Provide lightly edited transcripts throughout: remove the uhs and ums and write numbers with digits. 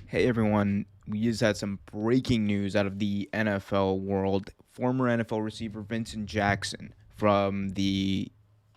Hey everyone, we just had some breaking news out of the NFL world. Former NFL receiver Vincent Jackson from the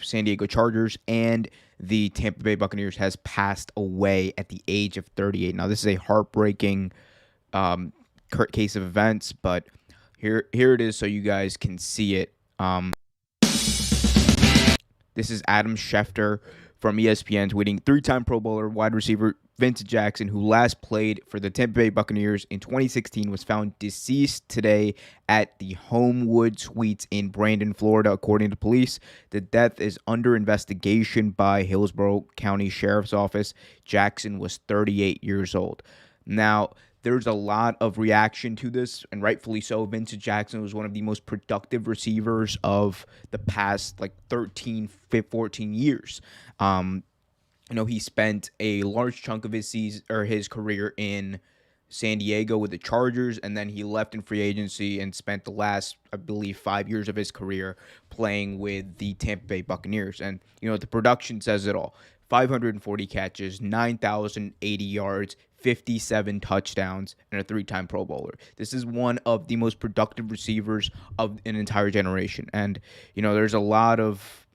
San Diego Chargers and the Tampa Bay Buccaneers has passed away at the age of 38. Now, this is a heartbreaking um, case of events, but here it is so you guys can see it. This is Adam Schefter from ESPN tweeting three-time Pro Bowler wide receiver Vincent Jackson, who last played for the Tampa Bay Buccaneers in 2016, was found deceased today at the Homewood Suites in Brandon, Florida, according to police. The death is under investigation by Hillsborough County Sheriff's Office. Jackson was 38 years old. Now, there's a lot of reaction to this, and rightfully so. Vincent Jackson was one of the most productive receivers of the past 13, 14 years. He spent a large chunk of his career in San Diego with the Chargers, and then he left in free agency and spent the last, I believe, 5 years of his career playing with the Tampa Bay Buccaneers. And the production says it all: 540 catches, 9,080 yards, 57 touchdowns, and a three-time Pro Bowler. This is one of the most productive receivers of an entire generation. And there's a lot of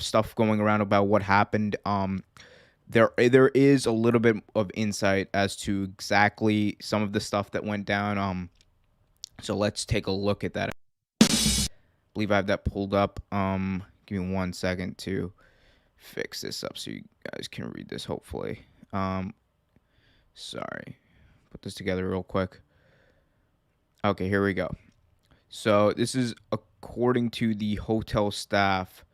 stuff going around about what happened. There is a little bit of insight as to exactly some of the stuff that went down. So let's take a look at that. I believe I have that pulled up. Give me 1 second to fix this up so you guys can read this. Hopefully. Sorry, put this together real quick. Okay, here we go. So this is according to the hotel staff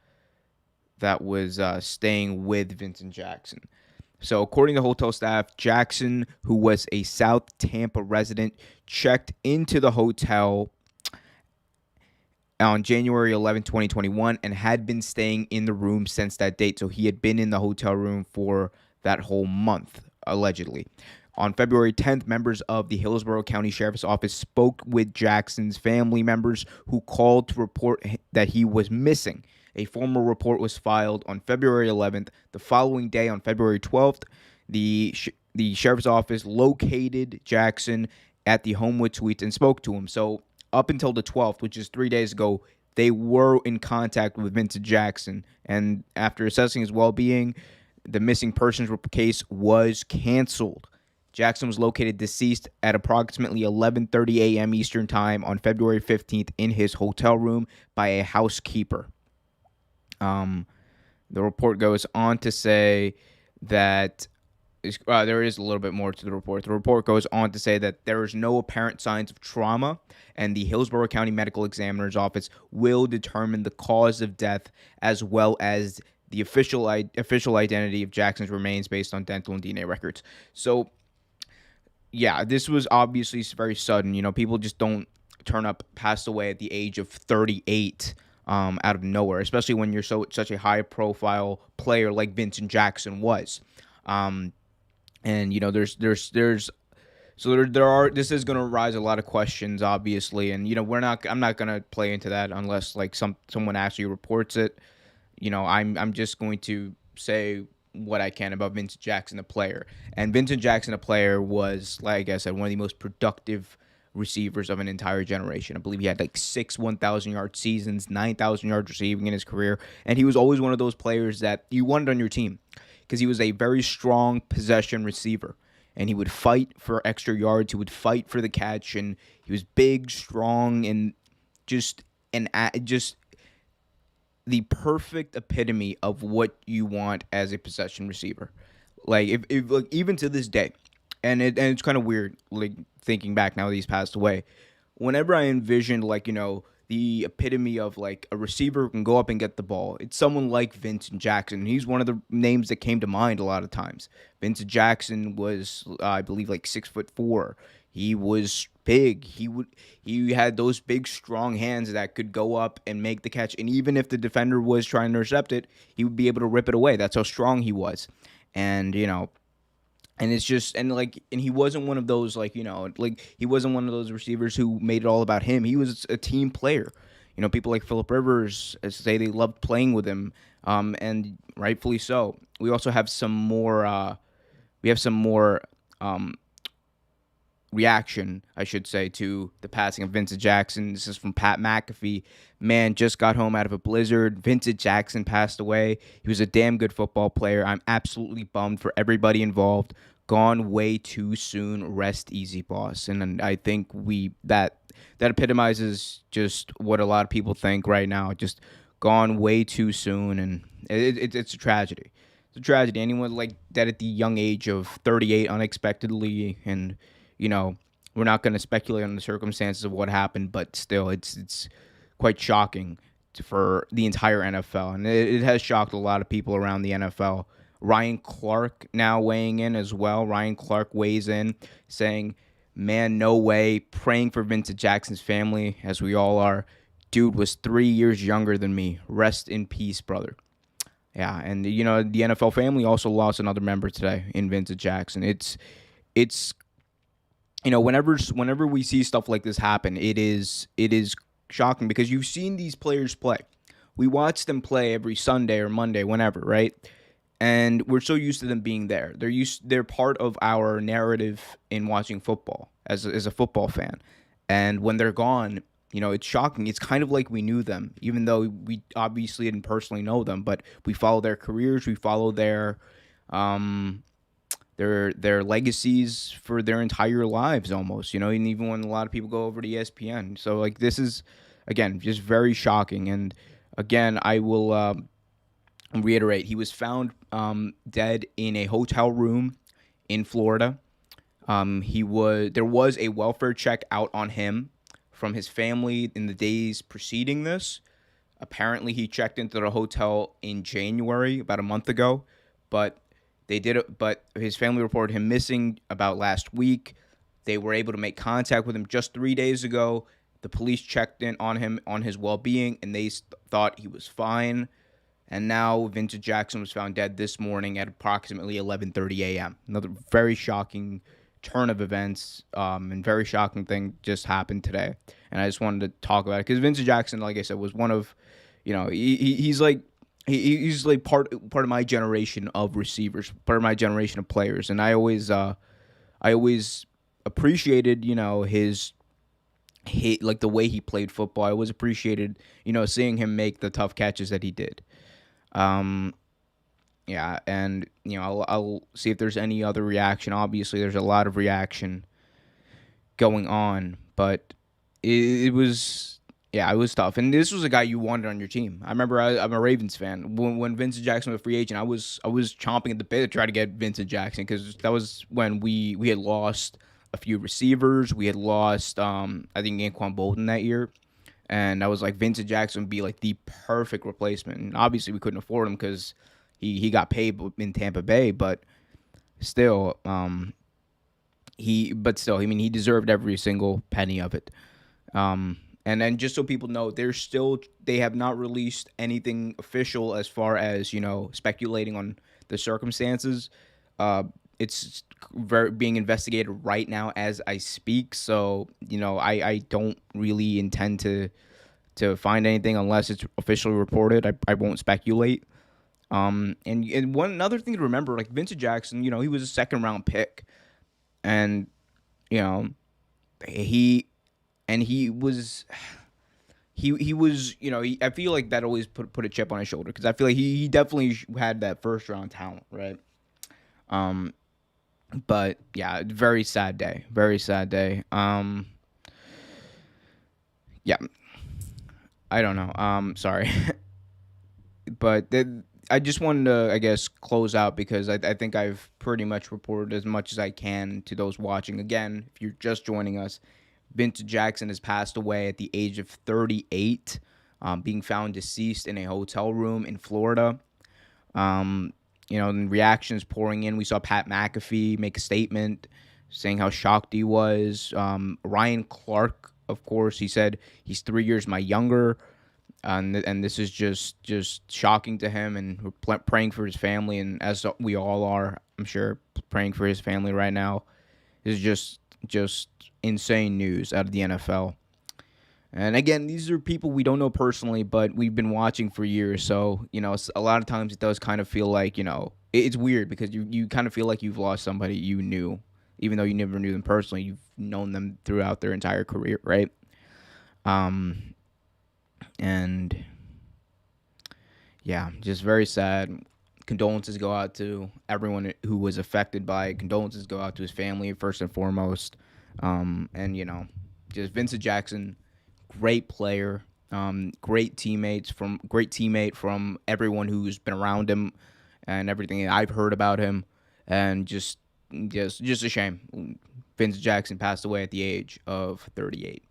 that was staying with Vincent Jackson. So, according to hotel staff, Jackson, who was a South Tampa resident, checked into the hotel on January 11, 2021, and had been staying in the room since that date. So, he had been in the hotel room for that whole month, allegedly. On February 10th, members of the Hillsborough County Sheriff's Office spoke with Jackson's family members, who called to report that he was missing. A formal report was filed on February 11th. The following day, on February 12th, the Sheriff's Office located Jackson at the Homewood Suites and spoke to him. So up until the 12th, which is 3 days ago, they were in contact with Vincent Jackson. And after assessing his well-being, the missing persons case was canceled. Jackson was located deceased at approximately 11:30 a.m. Eastern Time on February 15th in his hotel room by a housekeeper. The report goes on to say that there is a little bit more to the report. The report goes on to say that there is no apparent signs of trauma, and the Hillsborough County Medical Examiner's Office will determine the cause of death as well as the official identity of Jackson's remains based on dental and DNA records. So, yeah, this was obviously very sudden. People just don't turn up, passed away at the age of 38. Out of nowhere, especially when you're such a high profile player like Vincent Jackson was. And there's so there are this is going to raise a lot of questions, obviously, and I'm not going to play into that unless someone actually reports it. I'm just going to say what I can about Vincent Jackson, the player. And Vincent Jackson, the player, was, like I said, one of the most productive receivers of an entire generation. I believe he had 6 1,000-yard seasons, 9,000 yards receiving in his career, and he was always one of those players that you wanted on your team because he was a very strong possession receiver, and he would fight for extra yards, he would fight for the catch, and he was big, strong, and just the perfect epitome of what you want as a possession receiver. If even to this day, and it's kind of weird, thinking back now that he's passed away. Whenever I envisioned, the epitome of a receiver who can go up and get the ball, it's someone like Vincent Jackson. He's one of the names that came to mind a lot of times. Vincent Jackson was, I believe, 6'4". He was big. He had those big, strong hands that could go up and make the catch. And even if the defender was trying to intercept it, he would be able to rip it away. That's how strong he was. And and it's just and he wasn't one of those he wasn't one of those receivers who made it all about him. He was a team player. People like Phillip Rivers say they loved playing with him, and rightfully so. We also have some more. reaction, I should say, to the passing of Vincent Jackson. This is from Pat McAfee. Man, just got home out of a blizzard. Vincent Jackson passed away. He was a damn good football player. I'm absolutely bummed for everybody involved. Gone way too soon. Rest easy, boss. And I think that epitomizes just what a lot of people think right now. Just gone way too soon, and it's a tragedy. It's a tragedy. Anyone like dead at the young age of 38 unexpectedly, and you know we're not going to speculate on the circumstances of what happened, but still, it's quite shocking for the entire NFL, and it has shocked a lot of people around the NFL. Ryan Clark now weighing in as well. Ryan Clark weighs in saying, man, no way. Praying for Vincent Jackson's family, as we all are. Dude was 3 years younger than me. Rest in peace, brother. Yeah, and the NFL family also lost another member today in Vincent Jackson. It's whenever we see stuff like this happen, it is shocking because you've seen these players play. We watch them play every Sunday or Monday, whenever, right? And we're so used to them being there. They're part of our narrative in watching football as a football fan. And when they're gone, it's shocking. It's kind of like we knew them, even though we obviously didn't personally know them, but we follow their careers, we follow their legacies for their entire lives almost, and even when a lot of people go over to ESPN. So like this is again just very shocking. And again, I will reiterate, he was found dead in a hotel room in Florida. There was a welfare check out on him from his family in the days preceding this. Apparently, he checked into the hotel in January, about a month ago, but But his family reported him missing about last week. They were able to make contact with him just 3 days ago. The police checked in on him on his well-being, and they thought he was fine. And now Vincent Jackson was found dead this morning at approximately 11:30 a.m. Another very shocking turn of events, and very shocking thing just happened today. And I just wanted to talk about it because Vincent Jackson, like I said, was one of, he's like part of my generation of receivers, part of my generation of players, and I always appreciated like the way he played football. I always appreciated seeing him make the tough catches that he did. Yeah, and I'll see if there's any other reaction. Obviously, there's a lot of reaction going on, but it was tough. And this was a guy you wanted on your team. I remember I'm a Ravens fan. When Vincent Jackson was a free agent, I was chomping at the bit to try to get Vincent Jackson because that was when we had lost a few receivers. We had lost I think Anquan Bolden that year. And I was like, Vincent Jackson would be like the perfect replacement. And obviously, we couldn't afford him because he got paid in Tampa Bay. But still, he deserved every single penny of it. And then just so people know, they have not released anything official as far as speculating on the circumstances. It's being investigated right now as I speak. So I don't really intend to find anything unless it's officially reported. I won't speculate. And another thing to remember, like Vincent Jackson, he was a second round pick, and he was. I feel like that always put a chip on his shoulder because I feel like he definitely had that first round talent, right? But yeah, very sad day. Very sad day. Yeah, I don't know. Sorry, but I just wanted to, I guess, close out because I think I've pretty much reported as much as I can to those watching. Again, if you're just joining us, Vincent Jackson has passed away at the age of 38, being found deceased in a hotel room in Florida. And reactions pouring in. We saw Pat McAfee make a statement saying how shocked he was. Ryan Clark, of course, he said he's 3 years my younger, and this is just shocking to him. And we're praying for his family, and as we all are, I'm sure, praying for his family right now. This is just insane news out of the NFL. And again, these are people we don't know personally, but we've been watching for years. So, a lot of times it does kind of feel like, it's weird because you kind of feel like you've lost somebody you knew even though you never knew them personally, you've known them throughout their entire career, right? Um, and yeah, just very sad. Condolences go out to everyone who was affected by it. Condolences go out to his family first and foremost. And just Vincent Jackson, great player, great teammate from everyone who's been around him and everything I've heard about him, and just a shame. Vincent Jackson passed away at the age of 38.